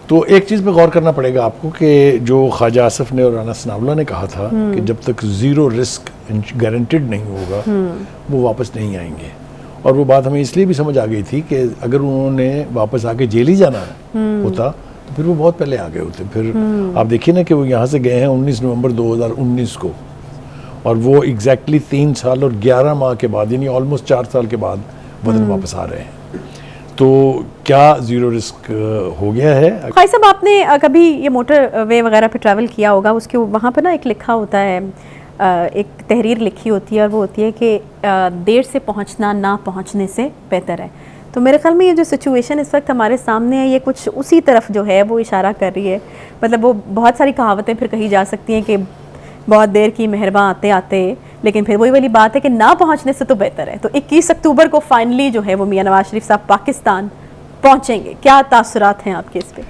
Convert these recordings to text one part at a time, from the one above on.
तो एक चीज़ पे गौर करना पड़ेगा आपको कि जो ख्वाजा आसिफ ने और राना सनाउल्लाह ने कहा था कि जब तक ज़ीरो रिस्क गारंटेड नहीं होगा वो वापस नहीं आएंगे। और वो बात हमें इसलिए भी समझ आ गई थी कि अगर उन्होंने वापस आके जेल ही जाना होता तो फिर वो बहुत पहले आ गए होते। फिर आप देखिए ना कि वो यहाँ से गए हैं 19 नवंबर 2019 को, और वो एग्जैक्टली 3 साल और 11 माह के बाद, यानी ऑलमोस्ट 4 साल के बाद वतन वापस आ रहे हैं। तो क्या ज़ीरो रिस्क हो गया है? भाई साहब, आपने कभी ये मोटर वे वगैरह पे ट्रैवल किया होगा, उसके वहाँ पे ना एक लिखा होता है, एक तहरीर लिखी होती है और वो होती है कि देर से पहुँचना ना पहुँचने से बेहतर है। तो मेरे ख्याल में ये जो सिचुएशन इस वक्त हमारे सामने है ये कुछ उसी तरफ जो है वो इशारा कर रही है। मतलब वो बहुत सारी कहावतें फिर कही जा सकती हैं कि बहुत देर की मेहरबान आते आते, लेकिन फिर वही वाली बात है कि ना पहुंचने से तो बेहतर है। तो 21 अक्टूबर को फाइनली जो है वो मियां नवाज शरीफ साहब पाकिस्तान पहुंचेंगे, क्या तासुरात हैं आपके इस पे?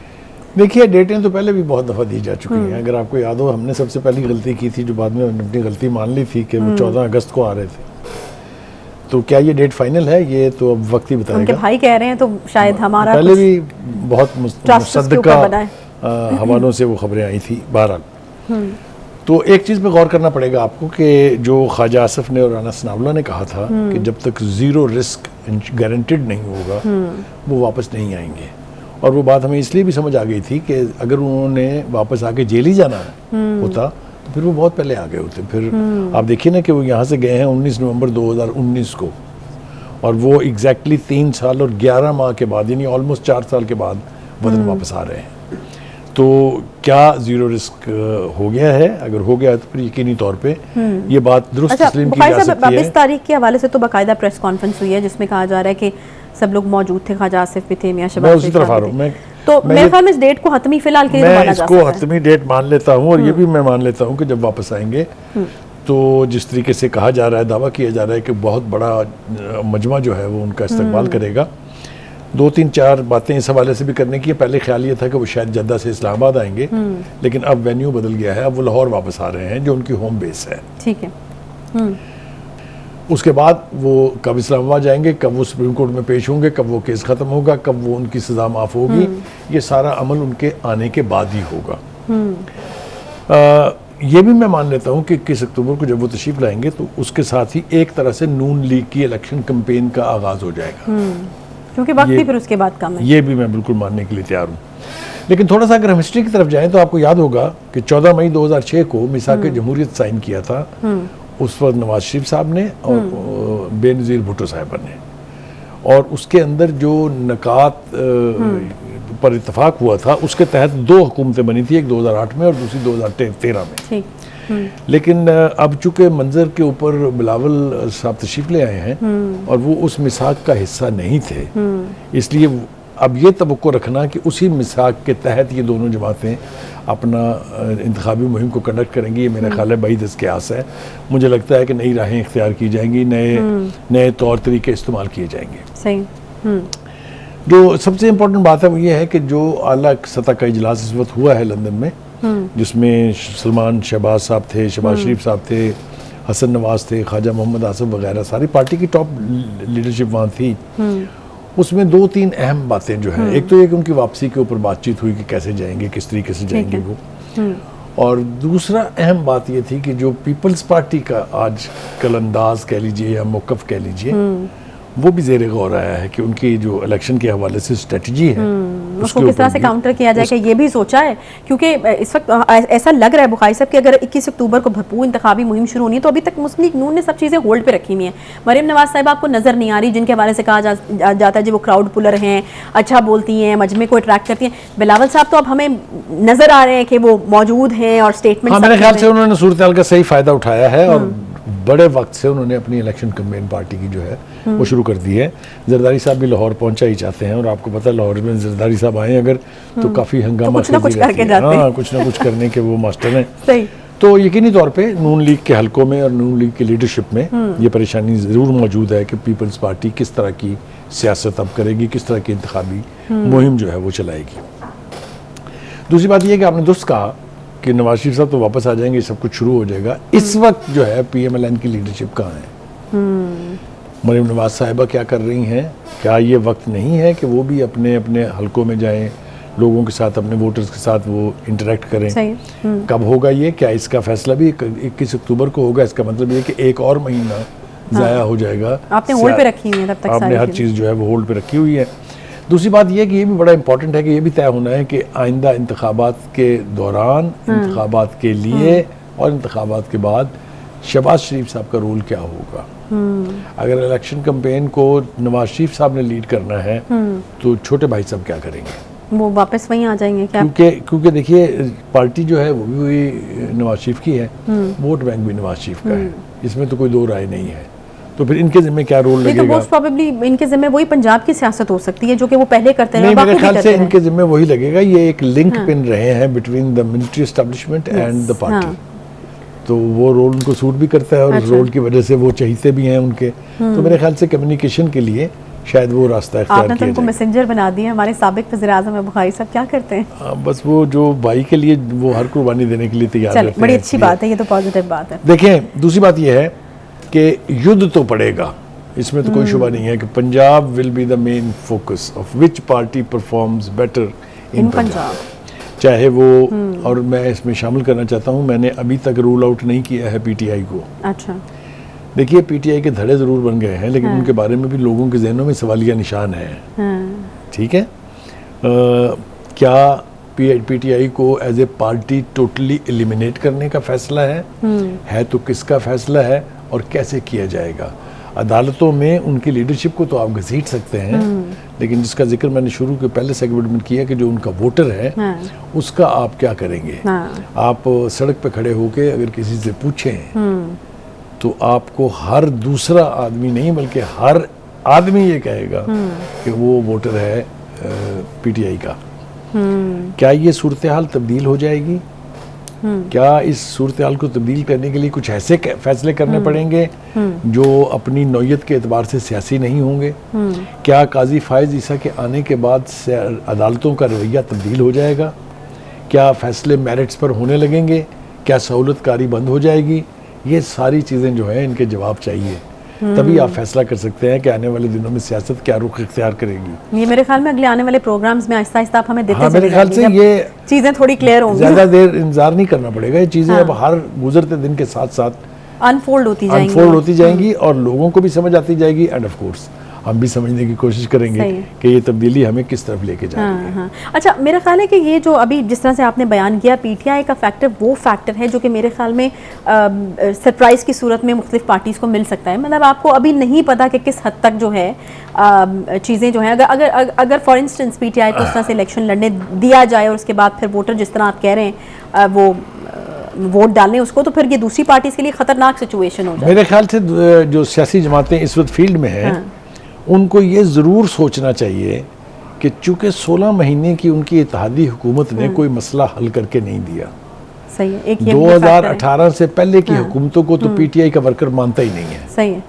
देखिए, डेटें तो पहले भी बहुत दफ़ा दी जा चुकी हैं। अगर आपको याद हो, हमने सबसे पहली गलती की थी, जो बाद में हमने अपनी गलती मान ली थी, कि वो 14 अगस्त को आ रहे थे। तो क्या ये डेट फाइनल है? ये तो अब वक्त ही बताएगा। उनके भाई कह रहे हैं तो शायद हमारा पहले भी बहुत मुसद्दका हवालों से वो खबरें आई थी। बहरहाल, तो एक चीज़ पे गौर करना पड़ेगा आपको कि जो ख्वाजा आसिफ ने और राना सनाउल्लाह ने कहा था कि जब तक ज़ीरो रिस्क गारंटेड नहीं होगा वो वापस नहीं आएंगे। और वो बात हमें इसलिए भी समझ आ गई थी कि अगर उन्होंने वापस आके जेल ही जाना होता तो फिर वो बहुत पहले आ गए होते। फिर आप देखिए ना कि वो यहाँ से गए हैं 19 नवंबर 2019 को, और वो एग्जैक्टली 3 साल और 11 माह के बाद, यानी ऑलमोस्ट 4 साल के बाद वतन वापस आ रहे हैं। तो क्या ज़ीरो रिस्क हो गया है? अगर हो गया है तो फिर यकीनी तौर पे ये बात दुरुस्त तस्लीम की जा सकती है। 22 तारीख के हवाले से तो बाकायदा प्रेस कॉन्फ्रेंस हुई है जिसमें कहा जा रहा है कि सब लोग मौजूद थे, ख्वाजा आसिफ भी थे, मियां शहबाज शरीफ भी थे। तो मेरे ख्याल में इस डेट को हतमी फिलहाल के लिए माना जा सकता है। मैं इसको हतमी डेट मान लेता हूँ, और ये भी मैं मान लेता हूँ कि जब वापस आएंगे तो जिस तरीके से कहा जा रहा है, दावा किया जा रहा है कि बहुत बड़ा मजमा जो है वो उनका इस्तकबाल करेगा। 2-3-4 बातें इस हवाले से भी करने की। पहले ख्याल ये था कि वो शायद जद्दा से इस्लामाबाद आएंगे, लेकिन अब वेन्यू बदल गया है, अब वो लाहौर वापस आ रहे हैं जो उनकी होम बेस है। ठीक है। उसके बाद वो कब इस्लामाबाद जाएंगे, कब वो सुप्रीम कोर्ट में पेश होंगे, कब वो केस ख़त्म होगा, कब वो उनकी सज़ा माफ़ होगी, ये सारा अमल उनके आने के बाद ही होगा। ये भी मैं मान लेता हूँ कि 21 अक्टूबर को जब वो तशरीफ़ लाएंगे तो उसके साथ ही एक तरह से नून लीग की इलेक्शन कैंपेन का आगाज़ हो जाएगा, क्योंकि वक्त ही फिर उसके बाद कम है। ये भी मैं बिल्कुल मानने के लिए तैयार हूँ। लेकिन थोड़ा सा अगर हम हिस्ट्री की तरफ जाएं तो आपको याद होगा कि 14 मई 2006 को मिसाक जमहूरियत साइन किया था उस वक्त नवाज शरीफ साहब ने और बेनज़ीर भुट्टो साहिबा ने, और उसके अंदर जो नकात पर इत्तफाक हुआ था उसके तहत 2 हुकूमतें बनी थी, एक 2008 में और दूसरी 2013 में। लेकिन अब चूंकि मंजर के ऊपर बिलावल साहब तशरीफ ले आए हैं और वो उस मिसाक का हिस्सा नहीं थे, इसलिए अब ये तवक्को रखना कि उसी मिसाक के तहत ये दोनों जमातें अपना इंतखाबी मुहिम को कंडक्ट करेंगी, ये मेरा ख्याल है बड़ी दस्तयास है। मुझे लगता है कि नई राहें इख्तियार की जाएंगी, नए तौर तरीके इस्तेमाल किए जाएंगे। सही। जो सबसे इम्पोर्टेंट बात है वो ये है कि जो आला सतह का इजलास इस वक्त हुआ है लंदन में, जिसमें सलमान शहबाज साहब थे, शहबाज शरीफ साहब थे, हसन नवाज थे, ख्वाजा मोहम्मद आसिफ वगैरह, सारी पार्टी की टॉप लीडरशिप वहाँ थी। उसमें 2-3 अहम बातें जो हैं, एक तो ये कि उनकी वापसी के ऊपर बातचीत हुई कि कैसे जाएंगे, किस तरीके से जाएंगे वो, और दूसरा अहम बात ये थी कि जो पीपल्स पार्टी का आज कल अंदाज कह लीजिए या मौक़िफ़ कह लीजिए, वो भी ज़ेरे गौर आया है कि उनकी जो इलेक्शन के हवाले से स्ट्रेटजी है उसको किस तरह से काउंटर किया जाए, कि ये भी सोचा है। क्योंकि इस वक्त ऐसा लग रहा है बुखारी साहब कि अगर 21 अक्टूबर को भरपूर इंतखाबी मुहिम शुरू होनी है तो अभी तक मुस्लिम लीग नून ने सब चीज़ें होल्ड पे रखी हुई हैं। मरीम नवाज साहिबा आपको नज़र नहीं आ रही, जिनके हवाले से कहा जाता है जी वो क्राउड पुलर हैं, अच्छा बोलती हैं, मजमे को अट्रैक्ट करती हैं। बिलावल साहब तो अब हमें नज़र आ रहे हैं कि वो मौजूद हैं और स्टेटमेंट, मेरे ख्याल से उन्होंने सूरत हाल का सही फ़ायदा उठाया है और बड़े वक्त से उन्होंने अपनी इलेक्शन कैंपेन पार्टी की जो है वो शुरू कर दी है। जरदारी साहब भी लाहौर पहुंचा ही चाहते हैं, और आपको पता है लाहौर में जरदारी साहब आए अगर तो काफ़ी हंगामा कुछ ना कुछ करके जाते हैं। हाँ, कुछ ना कुछ करने के वो मास्टर हैं। सही। तो यकीनी तौर पे नून लीग के हलकों में और नून लीग की लीडरशिप में ये परेशानी ज़रूर मौजूद है कि पीपल्स पार्टी किस तरह की सियासत अब करेगी, किस तरह की इंतखाबी मुहिम जो है वो चलाएगी। दूसरी बात यह है कि आपने दुरुस्त कहा कि नवाज शरीफ साहब तो वापस आ जाएंगे, सब कुछ शुरू हो जाएगा। इस वक्त जो है PMLN की लीडरशिप कहाँ है? मरीम नवाज साहिबा क्या कर रही हैं? क्या ये वक्त नहीं है कि वो भी अपने अपने हलकों में जाएं, लोगों के साथ, अपने वोटर्स के साथ वो इंटरेक्ट करें। सही है। कब होगा ये, क्या इसका फैसला भी 21 अक्टूबर को होगा? इसका मतलब ये कि एक और महीना ज़ाया हो जाएगा। आपने होल्ड पे रखी हुई है तब तक आपने सारी हर चीज़ें। चीज़ जो है वो होल्ड पे रखी हुई है। दूसरी बात ये है कि ये भी बड़ा इंपॉर्टेंट है कि ये भी तय होना है कि आइंदा इंतखाबात के दौरान, इंतखाबात के लिए और इंतखाबात के बाद शहबाज शरीफ साहब का रोल क्या होगा। अगर इलेक्शन कैंपेन को नवाज शरीफ साहब ने लीड करना है तो छोटे भाई साहब क्या करेंगे? वो वापस वहीं आ जाएंगे क्या? क्योंकि देखिए पार्टी जो है वो भी वही नवाज शरीफ की है, वोट बैंक भी नवाज शरीफ का है, इसमें तो कोई दो राय नहीं है। तो फिर इनके जिम्मे क्या रोल नहीं, तो लगेगा? मोस्ट प्रोबेबली इनके जिम्मे वही पंजाब की सियासत हो सकती है जो कि वो पहले करते रहे, नहीं, बाकी मेरे भी ख्याल करते से रहे। इनके जिम्मे वही लगेगा। ये एक लिंक पिन रहे हैं between the military establishment and the party, तो वो रोल उनको सूट भी करता है और उस रोल की वजह से वो चाहते भी हैं उनके। तो मेरे ख्याल से कम्युनिकेशन के लिए शायद वो रास्ता इख्तियार आपने तो किया उनको जाए। मैसेंजर बना दिया। हमारे साबिक वज़ीर-ए-आज़म है बुखारी साहब, क्या करते हैं? बस वो जो भाई के लिए वो हर कुर्बानी देने के लिए तैयार चलिए, रहते बड़ी हैं, अच्छी इसलिए। बात है, ये तो पॉजिटिव बात है। देखें, दूसरी बात यह है कि युद्ध तो पड़ेगा, इसमें तो कोई शुबा नहीं है कि Punjab will be the main focus of which party performs better in Punjab. चाहे वो, और मैं इसमें शामिल करना चाहता हूँ, मैंने अभी तक रूल आउट नहीं किया है पीटीआई को। अच्छा, देखिए पीटीआई के धड़े ज़रूर बन गए हैं, लेकिन उनके बारे में भी लोगों के जहनों में सवालिया निशान है। ठीक है, क्या पीटीआई को as a party totally eliminate करने का फैसला है तो किसका फैसला है और कैसे किया जाएगा? अदालतों में उनकी लीडरशिप को तो आप घसीट सकते हैं, लेकिन जिसका जिक्र मैंने शुरू के पहले सेगमेंट में किया कि जो उनका वोटर है उसका आप क्या करेंगे? आप सड़क पे खड़े होके अगर किसी से पूछें तो आपको हर दूसरा आदमी नहीं बल्कि हर आदमी ये कहेगा कि वो वोटर है पीटीआई का। क्या ये सूरत हाल तब्दील हो जाएगी? क्या इस सूरत हाल को तब्दील करने के लिए कुछ ऐसे फैसले करने पड़ेंगे जो अपनी नौयत के एतबार से सियासी नहीं होंगे? क्या काजी फायज ईसा के आने के बाद अदालतों का रवैया तब्दील हो जाएगा? क्या फैसले मेरिट्स पर होने लगेंगे? क्या सहूलतकारी बंद हो जाएगी? ये सारी चीज़ें जो हैं इनके जवाब चाहिए, तभी आप फैसला कर सकते हैं कि आने वाले दिनों में सियासत क्या रुख इख्तियार करेगी। ये मेरे ख्याल में अगले आने वाले प्रोग्राम्स में आहिस्ता आहिस्ता आप हमें देते हाँ, मेरे ख्याल से ये चीज़ें थोड़ी क्लियर होंगी, ज़्यादा देर इंतजार नहीं करना पड़ेगा। ये चीज़ें अब हर गुजरते दिन के साथ साथ अनफोल्ड होती जाएंगी और लोगों को भी समझ आती जाएगी, एंड ऑफ कोर्स हम भी समझने की कोशिश करेंगे कि ये तब्दीली हमें किस तरफ लेके जा रही है। हाँ। अच्छा, मेरा ख्याल है कि ये जो अभी जिस तरह से आपने बयान किया, पीटीआई का फैक्टर वो फैक्टर है जो कि मेरे ख्याल में सरप्राइज़ की सूरत में मुख्तलिफ पार्टीज़ को मिल सकता है। मतलब आपको अभी नहीं पता कि किस हद तक जो है चीज़ें जो हैं, अगर फॉर इंस्टेंस पीटीआई को उस तरह से इलेक्शन लड़ने दिया जाए और उसके बाद फिर वोटर जिस तरह आप कह रहे हैं वो वोट डालने उसको, तो फिर ये दूसरी पार्टीज़ के लिए ख़तरनाक सिचुएशन हो जाए। मेरे ख्याल से जो सियासी जमातें इस वक्त फील्ड में हैं उनको ये ज़रूर सोचना चाहिए कि चूँकि 16 महीने की उनकी इत्तेहादी हुकूमत ने कोई मसला हल करके नहीं दिया। सही है, एक ये 2018 से पहले की हुकूमतों को तो पीटीआई का वर्कर मानता ही नहीं है। सही है।